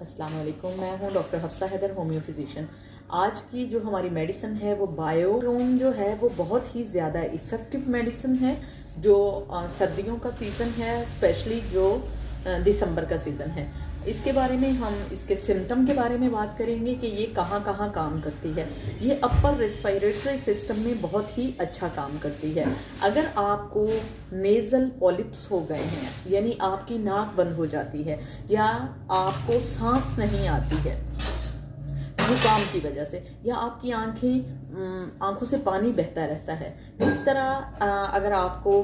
अस्सलाम वालेकुम, मैं हूँ doctor Hafsa Haider, homeo physician. आज की जो हमारी मेडिसिन है वो बायोक्रोम जो है वो बहुत ही ज़्यादा इफ़ेक्टिव मेडिसिन है। जो सर्दियों का सीज़न है, स्पेशली जो दिसंबर का सीज़न है, इसके बारे में हम इसके सिम्टम के बारे में बात करेंगे कि ये कहाँ कहाँ काम करती है। ये अपर रेस्पिरेटरी सिस्टम में बहुत ही अच्छा काम करती है। अगर आपको नेज़ल पॉलिप्स हो गए हैं, यानी आपकी नाक बंद हो जाती है या आपको सांस नहीं आती है जुकाम की वजह से, या आपकी आंखों से पानी बहता रहता है, इस तरह अगर आपको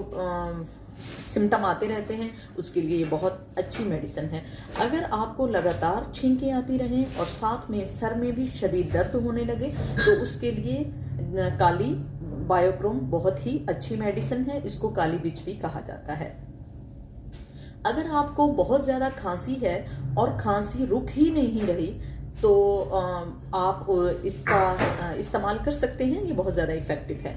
सिम्टम आते रहते हैं, उसके लिए ये बहुत अच्छी मेडिसिन है। अगर आपको लगातार छींकें आती रहें और साथ में सर में भी शदीद दर्द होने लगे, तो उसके लिए काली बायोक्रोम बहुत ही अच्छी मेडिसिन है। इसको काली बिच भी कहा जाता है। अगर आपको बहुत ज़्यादा खांसी है और खांसी रुक ही नहीं रही, तो आप इसका इस्तेमाल कर सकते हैं। ये बहुत ज़्यादा इफ़ेक्टिव है।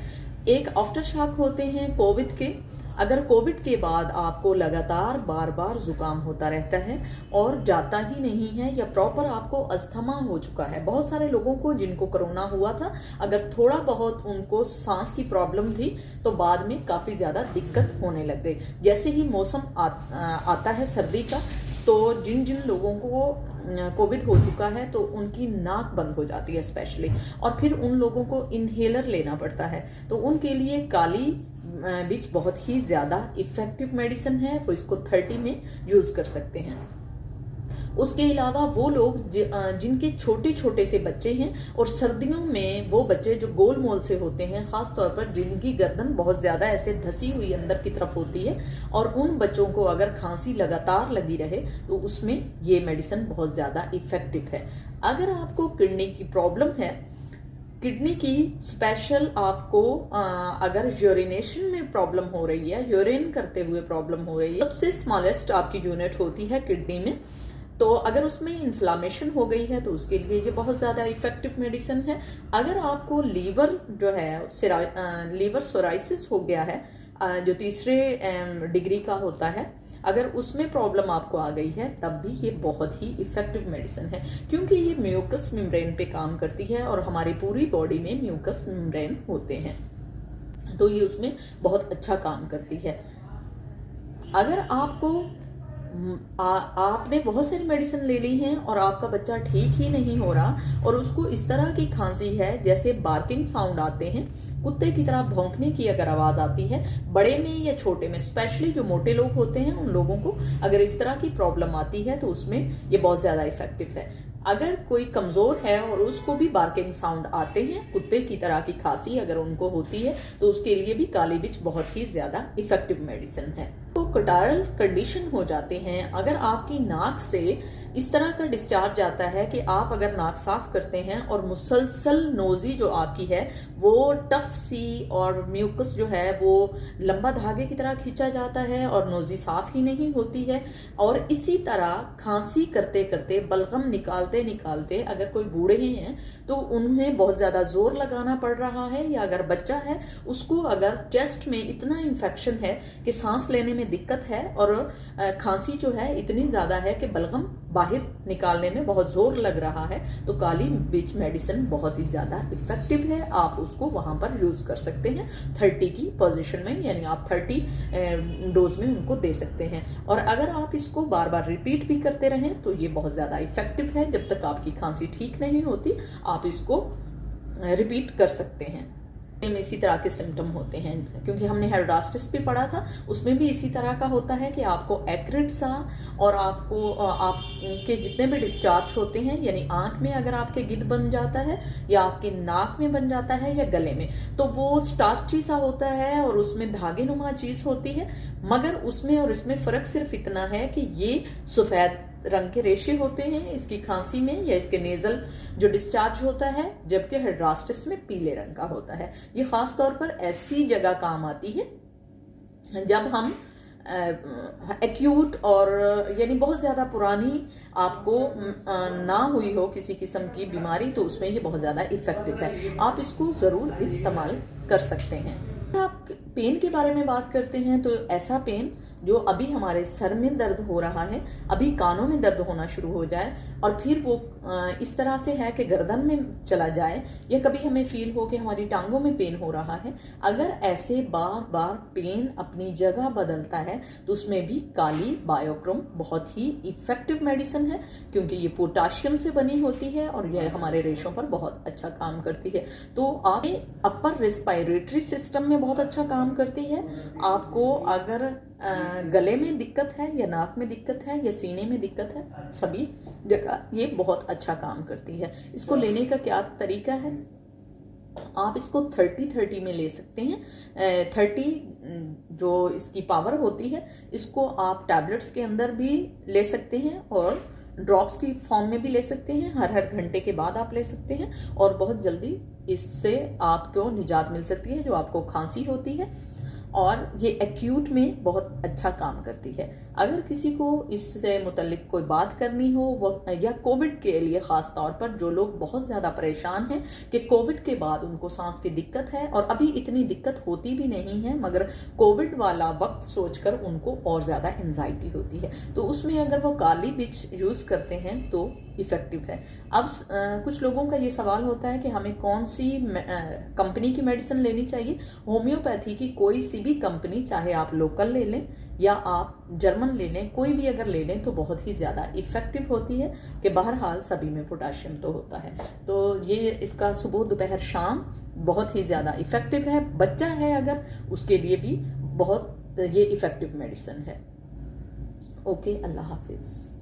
एक आफ्टर शॉक होते हैं कोविड के। अगर कोविड के बाद आपको लगातार बार बार जुकाम होता रहता है और जाता ही नहीं है, या प्रॉपर आपको अस्थमा हो चुका है, बहुत सारे लोगों को जिनको कोरोना हुआ था, अगर थोड़ा बहुत उनको सांस की प्रॉब्लम थी तो बाद में काफ़ी ज़्यादा दिक्कत होने लग गई। जैसे ही मौसम आता है सर्दी का, तो जिन जिन लोगों को कोविड हो चुका है तो उनकी नाक बंद हो जाती है स्पेशली, और फिर उन लोगों को इनहेलर लेना पड़ता है। तो उनके लिए काली बिच बहुत ही ज़्यादा इफ़ेक्टिव मेडिसिन है। वो इसको 30 में यूज़ कर सकते हैं। उसके अलावा वो लोग जिनके छोटे छोटे से बच्चे हैं, और सर्दियों में वो बच्चे जो गोल मोल से होते हैं, ख़ास तौर पर जिनकी गर्दन बहुत ज़्यादा ऐसे धसी हुई अंदर की तरफ होती है, और उन बच्चों को अगर खांसी लगातार लगी रहे तो उसमें ये मेडिसिन बहुत ज़्यादा इफ़ेक्टिव है। अगर आपको किडनी की प्रॉब्लम है, किडनी की स्पेशल आपको अगर यूरिनेशन में प्रॉब्लम हो रही है, यूरिन करते हुए प्रॉब्लम हो रही है, सबसे स्मॉलेस्ट आपकी यूनिट होती है किडनी में, तो अगर उसमें इन्फ्लामेशन हो गई है तो उसके लिए ये बहुत ज़्यादा इफ़ेक्टिव मेडिसिन है। अगर आपको लीवर जो है लीवर सोराइसिस हो गया है, जो तीसरे डिग्री का होता है, अगर उसमें प्रॉब्लम आपको आ गई है, तब भी ये बहुत ही इफ़ेक्टिव मेडिसिन है, क्योंकि ये म्यूकस मेम्ब्रेन पे काम करती है और हमारी पूरी बॉडी में म्यूकस मेम्ब्रेन होते हैं, तो ये उसमें बहुत अच्छा काम करती है। अगर आपको आपने बहुत सारी मेडिसिन ले ली हैं और आपका बच्चा ठीक ही नहीं हो रहा, और उसको इस तरह की खांसी है जैसे बार्किंग साउंड आते हैं, कुत्ते की तरह भौंकने की अगर आवाज़ आती है, बड़े में या छोटे में, स्पेशली जो मोटे लोग होते हैं उन लोगों को अगर इस तरह की प्रॉब्लम आती है तो उसमें ये बहुत ज़्यादा इफ़ेक्टिव है। अगर कोई कमज़ोर है और उसको भी बार्किंग साउंड आते हैं, कुत्ते की तरह की खांसी अगर उनको होती है, तो उसके लिए भी काली बिच बहुत ही ज़्यादा इफ़ेक्टिव मेडिसिन है। तो कटारल कंडीशन हो जाते हैं, अगर आपकी नाक से इस तरह का डिस्चार्ज आता है कि आप अगर नाक साफ करते हैं और मुसलसल नोज़ी जो आपकी है वो टफ सी, और म्यूकस जो है वो लंबा धागे की तरह खींचा जाता है और नोज़ी साफ ही नहीं होती है, और इसी तरह खांसी करते करते बलगम निकालते निकालते अगर कोई बूढ़े हैं तो उन्हें बहुत ज़्यादा जोर लगाना पड़ रहा है, या अगर बच्चा है उसको अगर चेस्ट में इतना इन्फेक्शन है कि सांस लेने में दिक्कत है, और खांसी जो है इतनी ज़्यादा है कि बलगम बाहर निकालने में बहुत जोर लग रहा है, तो काली बिच मेडिसिन बहुत ही ज़्यादा इफ़ेक्टिव है। आप उसको वहाँ पर यूज़ कर सकते हैं 30 की पोजीशन में, यानी आप 30 डोज में उनको दे सकते हैं। और अगर आप इसको बार बार रिपीट भी करते रहें तो ये बहुत ज़्यादा इफ़ेक्टिव है। जब तक आपकी खांसी ठीक नहीं होती आप इसको रिपीट कर सकते हैं। में इसी तरह के सिम्टम होते हैं, क्योंकि हमने हेड्रास्टिस भी पढ़ा था, उसमें भी इसी तरह का होता है कि आपको एक्रिड सा, और आपको आपके जितने भी डिस्चार्ज होते हैं, यानी आंख में अगर आपके गिद्ध बन जाता है, या आपके नाक में बन जाता है, या गले में, तो वो स्टार्ची सा होता है और उसमें धागे नुमा चीज़ होती है। मगर उसमें और इसमें फ़र्क सिर्फ इतना है कि ये सफ़ेद रंग के रेशे होते हैं इसकी खांसी में, या इसके नेजल जो डिस्चार्ज होता है, जबकि हेड्रास्टिस में पीले रंग का होता है। ये खास तौर पर ऐसी जगह काम आती है जब हम एक्यूट और यानी बहुत ज़्यादा पुरानी आपको ना हुई हो किसी किस्म की बीमारी, तो उसमें ये बहुत ज़्यादा इफ़ेक्टिव है। आप इसको ज़रूर इस्तेमाल कर सकते हैं। आप पेन के बारे में बात करते हैं तो ऐसा पेन जो अभी हमारे सर में दर्द हो रहा है, अभी कानों में दर्द होना शुरू हो जाए और फिर वो इस तरह से है कि गर्दन में चला जाए, या कभी हमें फील हो कि हमारी टांगों में पेन हो रहा है, अगर ऐसे बार बार पेन अपनी जगह बदलता है तो उसमें भी काली बायोक्रोम बहुत ही इफेक्टिव मेडिसिन है, क्योंकि ये पोटाशियम से बनी होती है और यह हमारे रेशों पर बहुत अच्छा काम करती है। तो आप अपर रेस्पिरेटरी सिस्टम में बहुत अच्छा काम करती है। आपको अगर गले में दिक्कत है या नाक में दिक्कत है या सीने में दिक्कत है, सभी जगह ये बहुत अच्छा काम करती है। इसको लेने का क्या तरीका है, आप इसको 30-30 में ले सकते हैं। 30 जो इसकी पावर होती है, इसको आप टैबलेट्स के अंदर भी ले सकते हैं और ड्रॉप्स की फॉर्म में भी ले सकते हैं। हर घंटे के बाद आप ले सकते हैं और बहुत जल्दी इससे आपको निजात मिल सकती है जो आपको खांसी होती है, और ये एक्यूट में बहुत अच्छा काम करती है। अगर किसी को इससे मुतल्लिक कोई बात करनी हो, वो या कोविड के लिए ख़ास तौर पर जो लोग बहुत ज़्यादा परेशान हैं कि कोविड के बाद उनको सांस की दिक्कत है, और अभी इतनी दिक्कत होती भी नहीं है मगर कोविड वाला वक्त सोचकर उनको और ज़्यादा एंजाइटी होती है, तो उसमें अगर वो काली मिर्च यूज़ करते हैं तो इफ़ेक्टिव है। अब कुछ लोगों का ये सवाल होता है कि हमें कौन सी कंपनी की मेडिसिन लेनी चाहिए। होम्योपैथी की कोई सी भी कंपनी, चाहे आप लोकल ले लें या आप जर्मन ले लें, कोई भी अगर ले लें तो बहुत ही ज़्यादा इफ़ेक्टिव होती है कि बहरहाल सभी में पोटाशियम तो होता है। तो ये इसका सुबह दोपहर शाम बहुत ही ज़्यादा इफ़ेक्टिव है। बच्चा है अगर, उसके लिए भी बहुत ये इफ़ेक्टिव मेडिसिन है। ओके, अल्लाह हाफिज़।